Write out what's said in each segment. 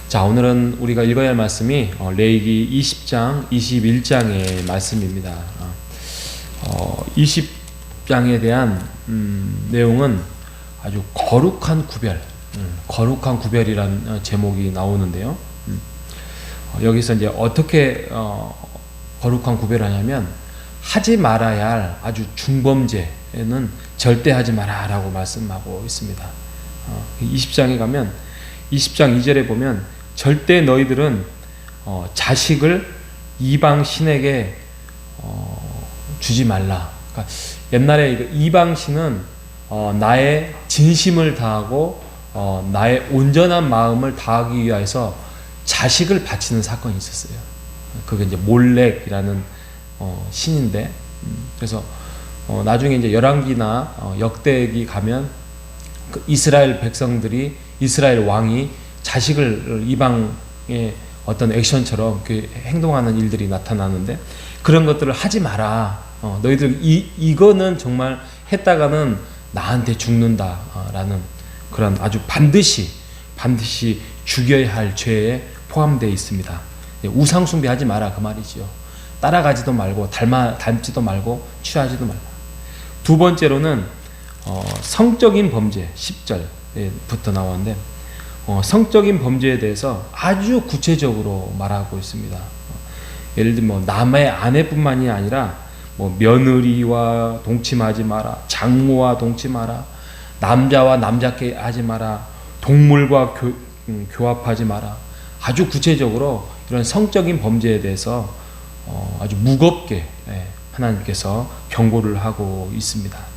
자, 오늘은 우리가 읽어야 할 말씀이 레위기 20장, 21장의 말씀입니다. 20장에 대한 내용은 아주 거룩한 구별, 거룩한 구별이라는 제목이 나오는데요. 여기서 이제 어떻게 거룩한 구별을 하냐면, 하지 말아야 할 아주 중범죄는 절대 하지 마라라고 말씀하고 있습니다. 20장에 가면 20장 2절에 보면 절대 너희들은 자식을 이방 신에게 주지 말라. 그러니까 옛날에 이방 신은 나의 진심을 다하고 나의 온전한 마음을 다하기 위해서 자식을 바치는 사건이 있었어요. 그게 이제 몰렉이라는 신인데, 그래서 나중에 이제 열왕기나 역대기 가면 그 이스라엘 백성들이, 이스라엘 왕이 자식을 이방의 어떤 액션처럼 행동하는 일들이 나타나는데, 그런 것들을 하지 마라. 너희들 이거는 정말 했다가는 나한테 죽는다라는 그런 아주 반드시 죽여야 할 죄에 포함되어 있습니다. 우상 숭배하지 마라 그 말이지요. 따라가지도 말고 닮지도 말고 취하지도 말라. 두 번째로는 성적인 범죄 10절부터 나오는데, 성적인 범죄에 대해서 아주 구체적으로 말하고 있습니다. 예를 들면 남의 아내뿐만이 아니라 며느리와 동침하지 마라, 장모와 동침하라, 남자와 남자끼리 하지 마라, 동물과 교합하지 마라. 아주 구체적으로 이런 성적인 범죄에 대해서 아주 무겁게 하나님께서 경고를 하고 있습니다.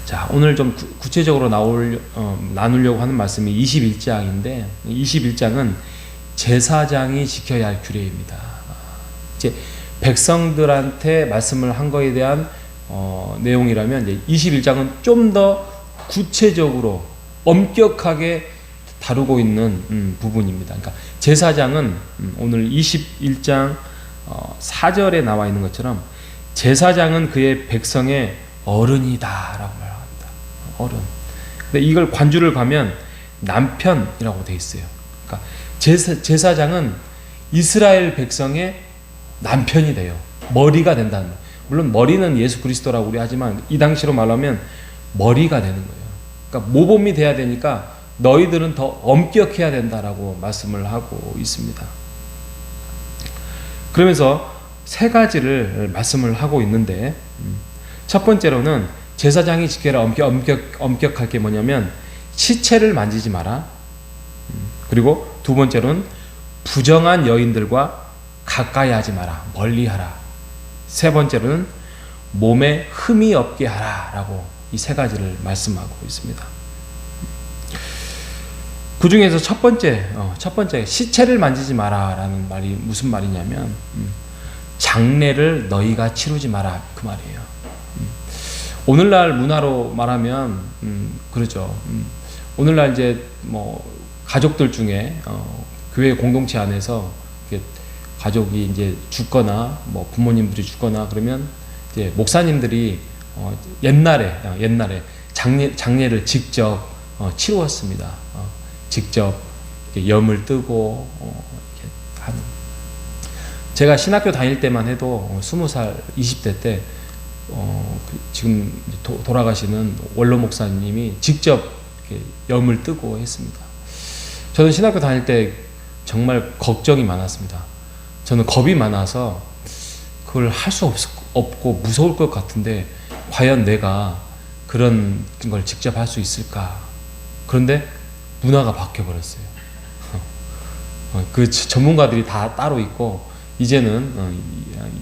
자, 오늘 좀 구체적으로 나누려고 하는 말씀이 21장인데, 21장은 제사장이 지켜야 할 규례입니다. 이제 백성들한테 말씀을 한 거에 대한 내용이라면, 이제 21장은 좀 더 구체적으로 엄격하게 다루고 있는 부분입니다. 그러니까 제사장은 오늘 21장 4절에 나와 있는 것처럼 제사장은 그의 백성의 어른이다라고 말합니다. 어른. 근데 이걸 관주를 가면 남편이라고 돼 있어요. 그러니까 제사장은 이스라엘 백성의 남편이 돼요. 머리가 된다는 거예요. 물론 머리는 예수 그리스도라고 우리 하지만 이 당시로 말하면 머리가 되는 거예요. 그러니까 모범이 돼야 되니까 너희들은 더 엄격해야 된다라고 말씀을 하고 있습니다. 그러면서 세 가지를 말씀을 하고 있는데, 첫 번째로는 제사장이 지켜야 엄격할 게 뭐냐면 시체를 만지지 마라. 그리고 두 번째로는 부정한 여인들과 가까이 하지 마라. 멀리하라. 세 번째로는 몸에 흠이 없게 하라라고 이 세 가지를 말씀하고 있습니다. 그 중에서 첫 번째 시체를 만지지 마라라는 말이 무슨 말이냐면 장례를 너희가 치르지 마라 그 말이에요. 오늘날 문화로 말하면 그렇죠. 오늘날 이제 가족들 중에 교회 공동체 안에서 가족이 이제 죽거나 부모님들이 죽거나 그러면 이제 목사님들이 옛날에 장례를 직접 치루었습니다. 직접 염을 뜨고 이렇게 하는. 제가 신학교 다닐 때만 해도 20살, 20대 때 지금 돌아가시는 원로 목사님이 직접 이렇게 염을 뜨고 했습니다. 저는 신학교 다닐 때 정말 걱정이 많았습니다. 저는 겁이 많아서 그걸 할 수 없고 무서울 것 같은데 과연 내가 그런 걸 직접 할 수 있을까? 그런데 문화가 바뀌어버렸어요. 그 전문가들이 다 따로 있고 이제는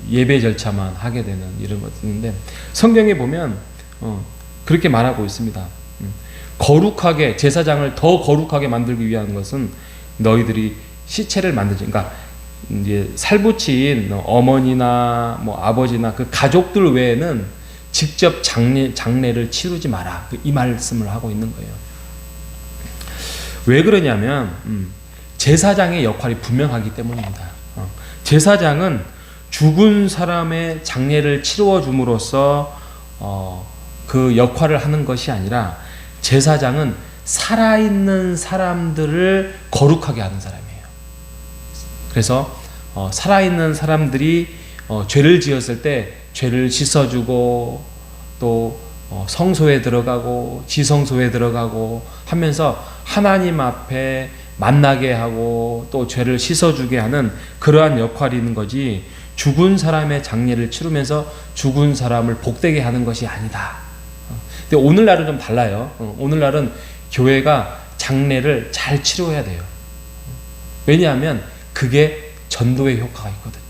예배 절차만 하게 되는 이런 것이 있는데, 성경에 보면 그렇게 말하고 있습니다. 거룩하게, 제사장을 더 거룩하게 만들기 위한 것은 너희들이 시체를 만들지, 그러니까 이제 살붙인 어머니나 아버지나 그 가족들 외에는 직접 장례를 치르지 마라. 이 말씀을 하고 있는 거예요. 왜 그러냐면 제사장의 역할이 분명하기 때문입니다. 제사장은 죽은 사람의 장례를 치루어 줌으로써 그 역할을 하는 것이 아니라, 제사장은 살아있는 사람들을 거룩하게 하는 사람이에요. 그래서 살아있는 사람들이 죄를 지었을 때 죄를 씻어주고 또 성소에 들어가고 지성소에 들어가고 하면서 하나님 앞에 만나게 하고 또 죄를 씻어주게 하는 그러한 역할이 있는 거지, 죽은 사람의 장례를 치르면서 죽은 사람을 복되게 하는 것이 아니다. 근데 오늘날은 좀 달라요. 오늘날은 교회가 장례를 잘 치료해야 돼요. 왜냐하면 그게 전도의 효과가 있거든요.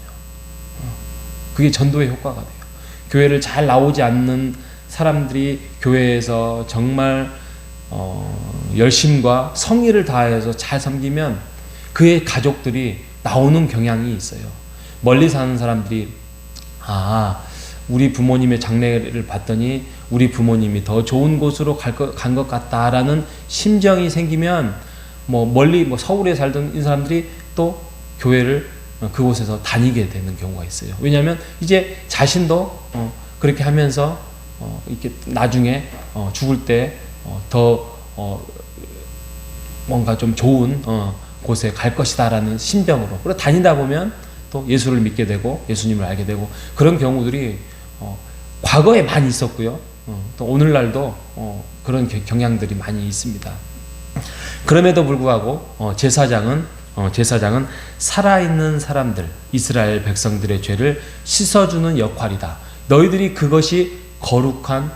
그게 전도의 효과가 돼요. 교회를 잘 나오지 않는 사람들이 교회에서 정말 열심과 성의를 다해서 잘 섬기면 그의 가족들이 나오는 경향이 있어요. 멀리 사는 사람들이 우리 부모님의 장례를 봤더니 우리 부모님이 더 좋은 곳으로 간 것 같다라는 심정이 생기면 멀리 서울에 살던 사람들이 또 교회를 그곳에서 다니게 되는 경우가 있어요. 왜냐하면 이제 자신도 그렇게 하면서 이렇게 나중에 죽을 때 더 뭔가 좀 좋은 곳에 갈 것이다라는 심정으로, 그리고 다니다 보면 또 예수를 믿게 되고 예수님을 알게 되고 그런 경우들이 과거에 많이 있었고요. 또 오늘날도 그런 경향들이 많이 있습니다. 그럼에도 불구하고 제사장은 살아있는 사람들, 이스라엘 백성들의 죄를 씻어주는 역할이다. 너희들이 그것이 거룩한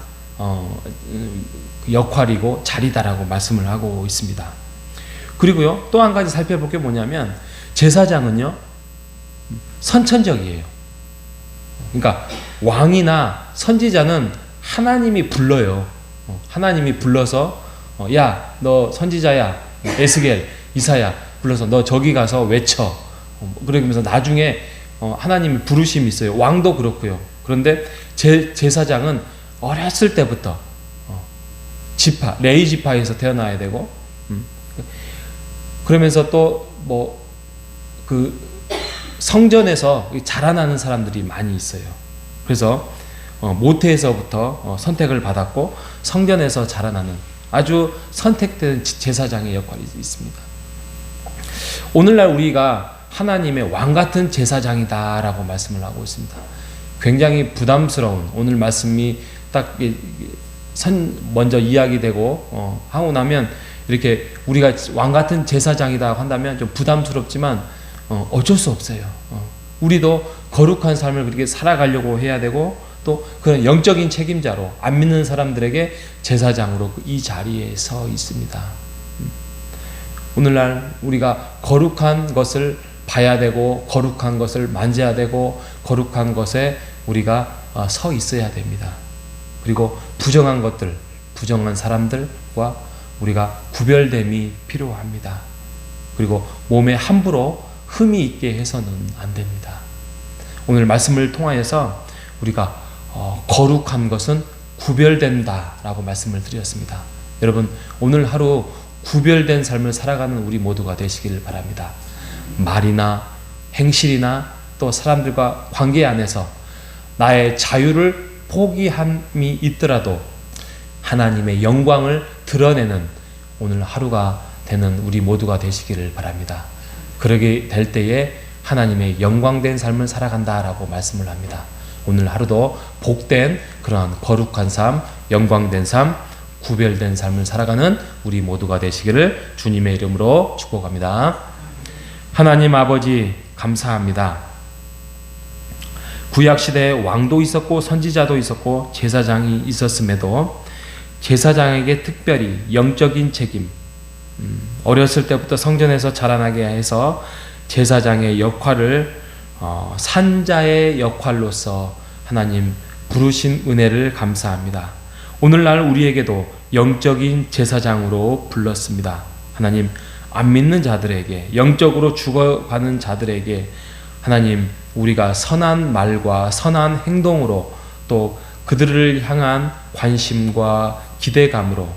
역할이고 자리다라고 말씀을 하고 있습니다. 그리고요, 또 한 가지 살펴볼 게 뭐냐면 제사장은요 선천적이에요. 그러니까 왕이나 선지자는 하나님이 불러요. 하나님이 불러서 야, 너 선지자야, 에스겔, 이사야 불러서 너 저기 가서 외쳐. 그러면서 나중에 하나님이 부르심이 있어요. 왕도 그렇고요. 그런데 제사장은 어렸을 때부터 레위 지파에서 태어나야 되고, 그러면서 또 그 성전에서 자라나는 사람들이 많이 있어요. 그래서 모태에서부터 선택을 받았고 성전에서 자라나는 아주 선택된 제사장의 역할이 있습니다. 오늘날 우리가 하나님의 왕 같은 제사장이다라고 말씀을 하고 있습니다. 굉장히 부담스러운 오늘 말씀이 딱 먼저 이야기되고 하고 나면 이렇게 우리가 왕 같은 제사장이다 한다면 좀 부담스럽지만 어쩔 수 없어요. 우리도 거룩한 삶을 그렇게 살아가려고 해야 되고 또 그런 영적인 책임자로 안 믿는 사람들에게 제사장으로 이 자리에 서 있습니다. 오늘날 우리가 거룩한 것을 봐야 되고 거룩한 것을 만져야 되고 거룩한 것에 우리가 서 있어야 됩니다. 그리고 부정한 것들, 부정한 사람들과 우리가 구별됨이 필요합니다. 그리고 몸에 함부로 흠이 있게 해서는 안 됩니다. 오늘 말씀을 통하여서 우리가 거룩한 것은 구별된다라고 말씀을 드렸습니다. 여러분, 오늘 하루 구별된 삶을 살아가는 우리 모두가 되시기를 바랍니다. 말이나 행실이나 또 사람들과 관계 안에서 나의 자유를 포기함이 있더라도 하나님의 영광을 드러내는 오늘 하루가 되는 우리 모두가 되시기를 바랍니다. 그러게 될 때에 하나님의 영광된 삶을 살아간다라고 말씀을 합니다. 오늘 하루도 복된 그러한 거룩한 삶, 영광된 삶, 구별된 삶을 살아가는 우리 모두가 되시기를 주님의 이름으로 축복합니다. 하나님 아버지 감사합니다. 구약시대에 왕도 있었고 선지자도 있었고 제사장이 있었음에도 제사장에게 특별히 영적인 책임, 어렸을 때부터 성전에서 자라나게 해서 제사장의 역할을 산자의 역할로서 하나님 부르신 은혜를 감사합니다. 오늘날 우리에게도 영적인 제사장으로 불렀습니다. 하나님, 안 믿는 자들에게, 영적으로 죽어가는 자들에게 하나님, 우리가 선한 말과 선한 행동으로 또 그들을 향한 관심과 기대감으로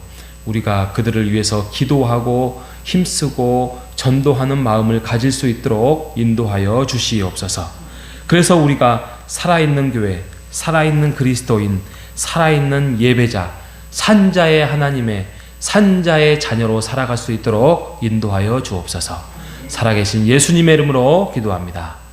우리가 그들을 위해서 기도하고 힘쓰고 전도하는 마음을 가질 수 있도록 인도하여 주시옵소서. 그래서 우리가 살아있는 교회, 살아있는 그리스도인, 살아있는 예배자, 산자의 하나님의 산자의 자녀로 살아갈 수 있도록 인도하여 주옵소서. 살아계신 예수님의 이름으로 기도합니다.